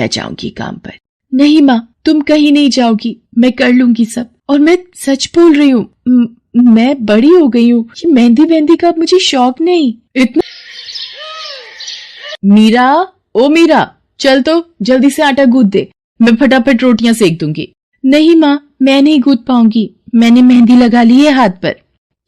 मैं जाऊंगी काम पर। नहीं माँ, तुम कहीं नहीं जाओगी, मैं कर लूंगी सब। और मैं सच बोल रही हूँ, मैं बड़ी हो गई हूँ, ये मेहंदी वेहंदी का मुझे शौक नहीं। इतना मीरा, ओ मीरा, चल तो जल्दी से आटा गूंथ दे, मैं फटाफट रोटियां सेक दूंगी। नहीं माँ, मैं नहीं गूंथ पाऊंगी, मैंने मेहंदी लगा ली है हाथ पर।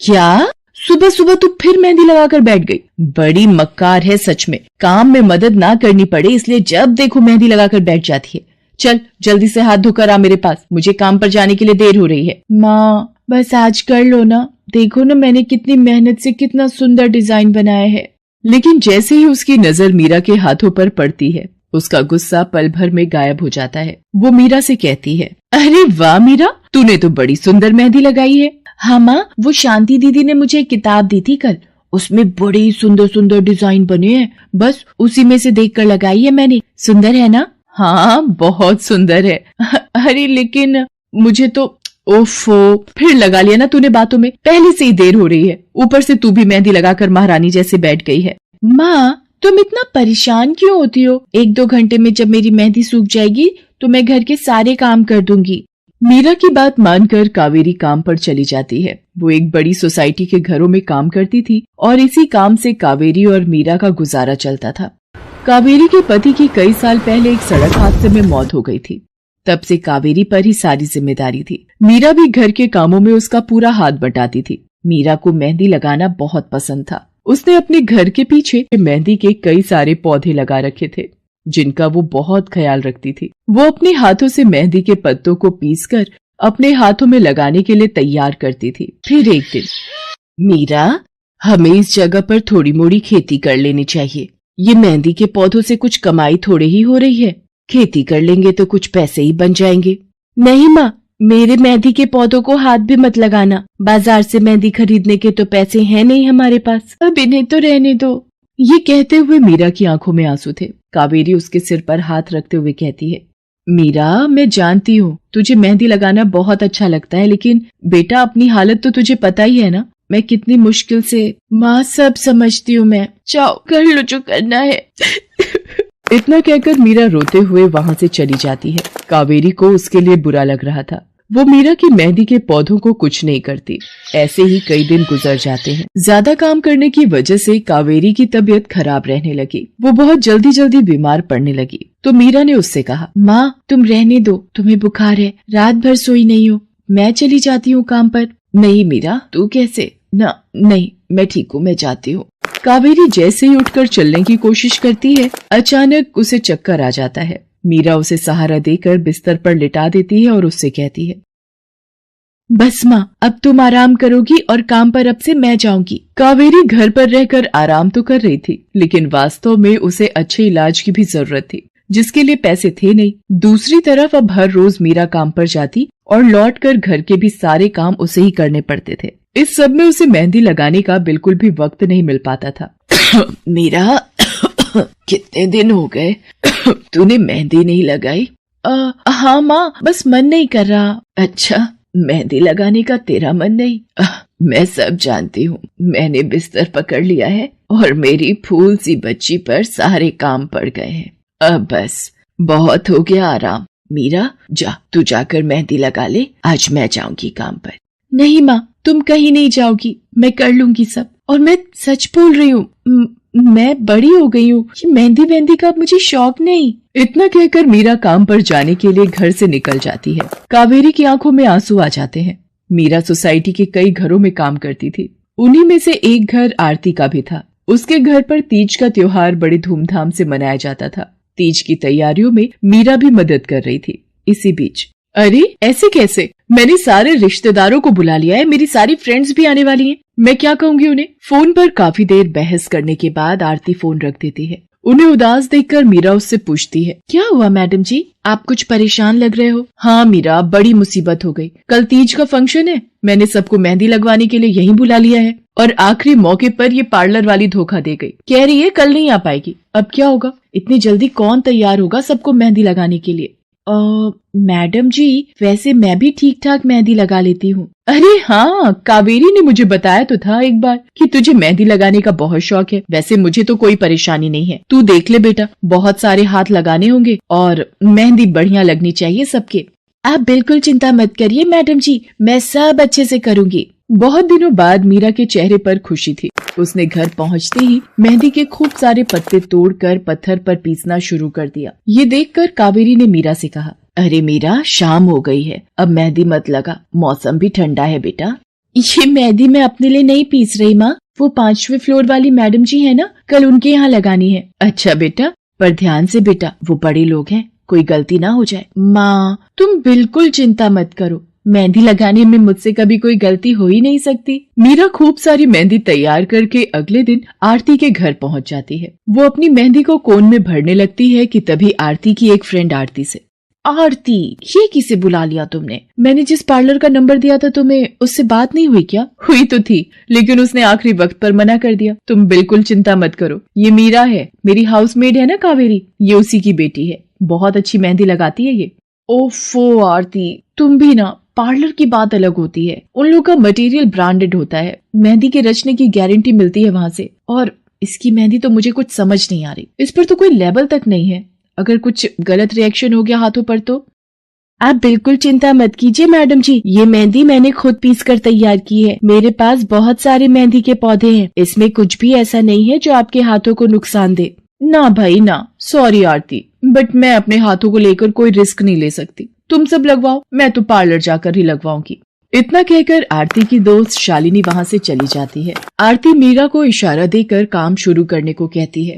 क्या? सुबह सुबह तू फिर मेहंदी लगाकर बैठ गई? बड़ी मक्कार है सच में, काम में मदद ना करनी पड़े इसलिए जब देखो मेहंदी लगाकर बैठ जाती है। चल जल्दी से हाथ धोकर आ मेरे पास, मुझे काम पर जाने के लिए देर हो रही है। माँ बस आज कर लो ना, देखो ना मैंने कितनी मेहनत से कितना सुंदर डिजाइन बनाया है। लेकिन जैसे ही उसकी नजर मीरा के हाथों पर पड़ती है, उसका गुस्सा पल भर में गायब हो जाता है। वो मीरा से कहती है, अरे वाह मीरा, तूने तो बड़ी सुंदर मेहंदी लगाई है। हाँ माँ, वो शांति दीदी ने मुझे एक किताब दी थी कल, उसमें बड़े सुंदर सुंदर डिजाइन बने हैं, बस उसी में से देखकर लगाई है मैंने। सुंदर है ना? हाँ बहुत सुंदर है। अरे लेकिन मुझे तो, ओफो, फिर लगा लिया ना तूने बातों में, पहले से ही देर हो रही है, ऊपर से तू भी मेहंदी लगाकर महारानी जैसे बैठ गई है। माँ तुम इतना परेशान क्यों होती हो? 1-2 घंटे में जब मेरी मेहंदी सूख जाएगी तो मैं घर के सारे काम कर दूंगी। मीरा की बात मानकर कावेरी काम पर चली जाती है। वो एक बड़ी सोसाइटी के घरों में काम करती थी और इसी काम से कावेरी और मीरा का गुजारा चलता था। कावेरी के पति की कई साल पहले एक सड़क हादसे में मौत हो गई थी। तब से कावेरी पर ही सारी जिम्मेदारी थी। मीरा भी घर के कामों में उसका पूरा हाथ बटाती थी। मीरा को मेहंदी लगाना बहुत पसंद था। उसने अपने घर के पीछे मेहंदी के कई सारे पौधे लगा रखे थे, जिनका वो बहुत ख्याल रखती थी। वो अपने हाथों से मेहंदी के पत्तों को पीसकर अपने हाथों में लगाने के लिए तैयार करती थी। फिर एक दिन, मीरा, हमें इस जगह पर थोड़ी मोड़ी खेती कर लेनी चाहिए। ये मेहंदी के पौधों से कुछ कमाई थोड़ी ही हो रही है, खेती कर लेंगे तो कुछ पैसे ही बन जाएंगे। नहीं माँ, मेरे मेहंदी के पौधों को हाथ भी मत लगाना, बाजार से मेहंदी खरीदने के तो पैसे हैं नहीं हमारे पास, अब इन्हें तो रहने दो। ये कहते हुए मीरा की आंखों में आंसू थे। कावेरी उसके सिर पर हाथ रखते हुए कहती है, मीरा मैं जानती हूँ तुझे मेहंदी लगाना बहुत अच्छा लगता है, लेकिन बेटा अपनी हालत तो तुझे पता ही है ना, मैं कितनी मुश्किल से। माँ सब समझती हूँ मैं, जाओ कर लो जो करना है। इतना कहकर मीरा रोते हुए वहाँ से चली जाती है। कावेरी को उसके लिए बुरा लग रहा था। वो मीरा की मेहंदी के पौधों को कुछ नहीं करती। ऐसे ही कई दिन गुजर जाते हैं। ज्यादा काम करने की वजह से कावेरी की तबीयत खराब रहने लगी। वो बहुत जल्दी जल्दी बीमार पड़ने लगी। तो मीरा ने उससे कहा, माँ तुम रहने दो, तुम्हें बुखार है, रात भर सोई नहीं हो, मैं चली जाती हूँ काम पर। नहीं मीरा, तू कैसे? ना नहीं, मैं ठीक हूँ, मैं जाती हूँ। कावेरी जैसे ही उठकर चलने की कोशिश करती है, अचानक उसे चक्कर आ जाता है। मीरा उसे सहारा देकर बिस्तर पर लिटा देती है और उससे कहती है, बस माँ, अब तुम आराम करोगी और काम पर अब से मैं जाऊंगी। कावेरी घर पर रहकर आराम तो कर रही थी, लेकिन वास्तव में उसे अच्छे इलाज की भी जरूरत थी, जिसके लिए पैसे थे नहीं। दूसरी तरफ अब हर रोज मीरा काम पर जाती और लौटकर घर के भी सारे काम उसे ही करने पड़ते थे। इस सब में उसे मेहंदी लगाने का बिल्कुल भी वक्त नहीं मिल पाता था। मीरा, कितने दिन हो गए तूने मेहंदी नहीं लगाई? हाँ माँ, बस मन नहीं कर रहा। अच्छा, मेहंदी लगाने का तेरा मन नहीं? मैं सब जानती हूँ। मैंने बिस्तर पकड़ लिया है और मेरी फूल सी बच्ची पर सारे काम पड़ गए हैं। अब बस बहुत हो गया आराम। मीरा जा, तू जाकर मेहंदी लगा ले, आज मैं जाऊंगी काम पर। नहीं माँ, तुम कहीं नहीं जाओगी, मैं कर लूंगी सब। और मैं सच बोल रही हूँ, मैं बड़ी हो गई हूँ, ये मेहंदी वेहंदी का मुझे शौक नहीं। इतना कहकर मीरा काम पर जाने के लिए घर से निकल जाती है। कावेरी की आंखों में आंसू आ जाते हैं। मीरा सोसाइटी के कई घरों में काम करती थी। उन्हीं में से एक घर आरती का भी था। उसके घर पर तीज का त्योहार बड़े धूमधाम से मनाया जाता था। तीज की तैयारियों में मीरा भी मदद कर रही थी। इसी बीच, अरे ऐसे कैसे? मैंने सारे रिश्तेदारों को बुला लिया है, मेरी सारी फ्रेंड्स भी आने वाली हैं। मैं क्या कहूँगी उन्हें? फोन पर काफी देर बहस करने के बाद आरती फोन रख देती है। उन्हें उदास देखकर मीरा उससे पूछती है, क्या हुआ मैडम जी, आप कुछ परेशान लग रहे हो? हाँ मीरा, बड़ी मुसीबत हो गई। कल तीज का फंक्शन है, मैंने सबको मेहंदी लगवाने के लिए यहीं बुला लिया है और आखिरी मौके पर ये पार्लर वाली धोखा दे गई। कह रही है कल नहीं आ पाएगी। अब क्या होगा? इतनी जल्दी कौन तैयार होगा सबको मेहंदी लगाने के लिए? मैडम जी, वैसे मैं भी ठीक ठाक मेहंदी लगा लेती हूँ। अरे हाँ, कावेरी ने मुझे बताया तो था एक बार कि तुझे मेहंदी लगाने का बहुत शौक है। वैसे मुझे तो कोई परेशानी नहीं है, तू देख ले बेटा, बहुत सारे हाथ लगाने होंगे और मेहंदी बढ़िया लगनी चाहिए सबके। आप बिल्कुल चिंता मत करिए मैडम जी, मैं सब अच्छे से करूँगी। बहुत दिनों बाद मीरा के चेहरे पर खुशी थी। उसने घर पहुंचते ही मेहंदी के खूब सारे पत्ते तोड़कर पत्थर पर पीसना शुरू कर दिया। ये देखकर कावेरी ने मीरा से कहा, अरे मीरा, शाम हो गई है, अब मेहंदी मत लगा, मौसम भी ठंडा है बेटा। ये मेहंदी मैं अपने लिए नहीं पीस रही माँ, वो 5वें फ्लोर वाली मैडम जी है ना, कल उनके यहाँ लगानी है। अच्छा बेटा, पर ध्यान से बेटा, वो बड़े लोग हैं, कोई गलती ना हो जाए। माँ तुम बिल्कुल चिंता मत करो, मेहंदी लगाने में मुझसे कभी कोई गलती हो ही नहीं सकती। मीरा खूब सारी मेहंदी तैयार करके अगले दिन आरती के घर पहुंच जाती है। वो अपनी मेहंदी को कोन में भरने लगती है कि तभी आरती की एक फ्रेंड आरती से, आरती, ये किसे बुला लिया तुमने? मैंने जिस पार्लर का नंबर दिया था तुम्हें, उससे बात नहीं हुई क्या? हुई तो थी, लेकिन उसने आखिरी वक्त पर मना कर दिया। तुम बिल्कुल चिंता मत करो, ये मीरा है, मेरी हाउसमेड है ना कावेरी, ये उसी की बेटी है, बहुत अच्छी मेहंदी लगाती है ये। ओफो आरती, तुम भी ना, पार्लर की बात अलग होती है, उन लोगों का मटेरियल ब्रांडेड होता है, मेहंदी के रचने की गारंटी मिलती है वहाँ से। और इसकी मेहंदी तो मुझे कुछ समझ नहीं आ रही, इस पर तो कोई लेबल तक नहीं है, अगर कुछ गलत रिएक्शन हो गया हाथों पर तो। आप बिल्कुल चिंता मत कीजिए मैडम जी, ये मेहंदी मैंने खुद पीस कर तैयार की है, मेरे पास बहुत सारे मेहंदी के पौधे हैं, इसमें कुछ भी ऐसा नहीं है जो आपके हाथों को नुकसान दे। ना भाई ना, सॉरी आरती, बट मैं अपने हाथों को लेकर कोई रिस्क नहीं ले सकती, तुम सब लगवाओ, मैं तो पार्लर जाकर ही लगवाऊंगी। इतना कहकर आरती की दोस्त शालिनी वहाँ से चली जाती है। आरती मीरा को इशारा देकर काम शुरू करने को कहती है।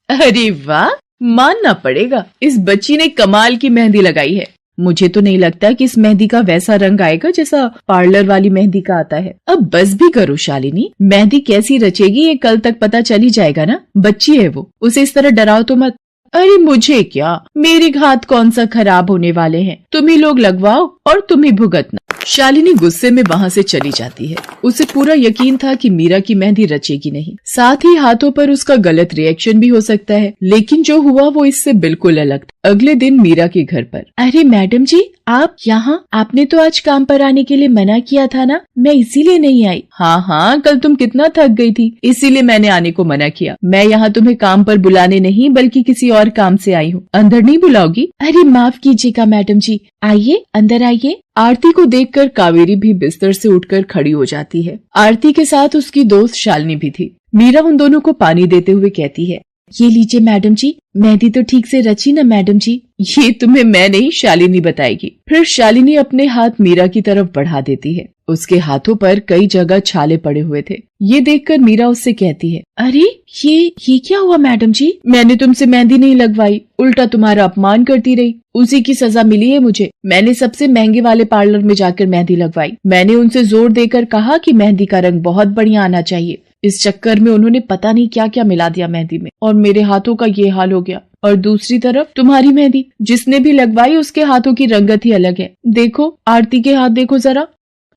अरे वाह, मानना पड़ेगा, इस बच्ची ने कमाल की मेहंदी लगाई है। मुझे तो नहीं लगता कि इस मेहंदी का वैसा रंग आएगा जैसा पार्लर वाली मेहंदी का आता है। अब बस भी करो शालिनी, मेहंदी कैसी रचेगी ये कल तक पता चली जाएगा ना, बच्ची है वो, उसे इस तरह डराओ तो मत। अरे मुझे क्या, मेरे हाथ कौन सा खराब होने वाले हैं, तुम ही लोग लगवाओ और तुम ही भुगतना। शालिनी गुस्से में वहाँ से चली जाती है। उसे पूरा यकीन था कि मीरा की मेहंदी रचेगी नहीं, साथ ही हाथों पर उसका गलत रिएक्शन भी हो सकता है, लेकिन जो हुआ वो इससे बिल्कुल अलग था। अगले दिन मीरा के घर पर, अरे मैडम जी, आप यहाँ, आपने तो आज काम पर आने के लिए मना किया था ना, मैं इसीलिए नहीं आई। हाँ हाँ, कल तुम कितना थक गई थी, इसीलिए मैंने आने को मना किया। मैं यहाँ तुम्हें काम पर बुलाने नहीं बल्कि किसी और काम से आई हूँ, अंदर नहीं बुलाओगी? अरे माफ कीजिएगा मैडम जी, आइए अंदर आइए। आरती को देखकर कावेरी भी बिस्तर से उठकर खड़ी हो जाती है। आरती के साथ उसकी दोस्त शालिनी भी थी। मीरा उन दोनों को पानी देते हुए कहती है, ये लीजिए मैडम जी, मेहंदी तो ठीक से रची ना मैडम जी? ये तुम्हें मैं नहीं, शालिनी बताएगी। फिर शालिनी अपने हाथ मीरा की तरफ बढ़ा देती है। उसके हाथों पर कई जगह छाले पड़े हुए थे। ये देखकर मीरा उससे कहती है, अरे ये क्या हुआ मैडम जी? मैंने तुमसे मेहंदी नहीं लगवाई, उल्टा तुम्हारा अपमान करती रही, उसी की सजा मिली है मुझे। मैंने सबसे महंगे वाले पार्लर में जाकर मेहंदी लगवाई। मैंने उनसे जोर देकर कहा कि मेहंदी का रंग बहुत बढ़िया आना चाहिए। इस चक्कर में उन्होंने पता नहीं क्या क्या मिला दिया मेहंदी में, और मेरे हाथों का ये हाल हो गया। और दूसरी तरफ तुम्हारी मेहंदी, जिसने भी लगवाई उसके हाथों की रंगत ही अलग है। देखो आरती के हाथ देखो जरा।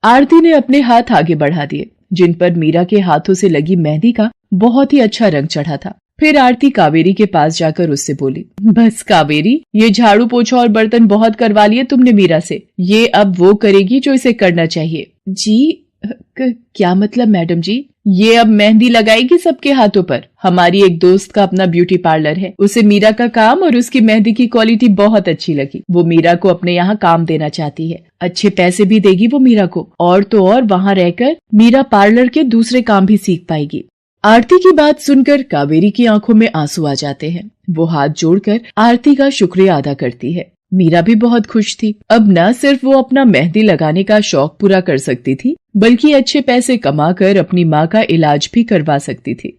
आरती ने अपने हाथ आगे बढ़ा दिए, जिन पर मीरा के हाथों से लगी मेहंदी का बहुत ही अच्छा रंग चढ़ा था। फिर आरती कावेरी के पास जाकर उससे बोली, बस कावेरी, ये झाड़ू पोछा और बर्तन बहुत करवा लिए तुमने मीरा से, ये अब वो करेगी जो इसे करना चाहिए। जी क्या मतलब मैडम जी? ये अब मेहंदी लगाएगी सबके हाथों पर। हमारी एक दोस्त का अपना ब्यूटी पार्लर है, उसे मीरा का काम और उसकी मेहंदी की क्वालिटी बहुत अच्छी लगी। वो मीरा को अपने यहाँ काम देना चाहती है, अच्छे पैसे भी देगी वो मीरा को, और तो और वहाँ रहकर मीरा पार्लर के दूसरे काम भी सीख पाएगी। आरती की बात सुनकर कावेरी की आंखों में आंसू आ जाते हैं। वो हाथ जोड़कर आरती का शुक्रिया अदा करती है। मीरा भी बहुत खुश थी। अब न सिर्फ वो अपना मेहंदी लगाने का शौक पूरा कर सकती थी, बल्कि अच्छे पैसे कमाकर अपनी माँ का इलाज भी करवा सकती थी।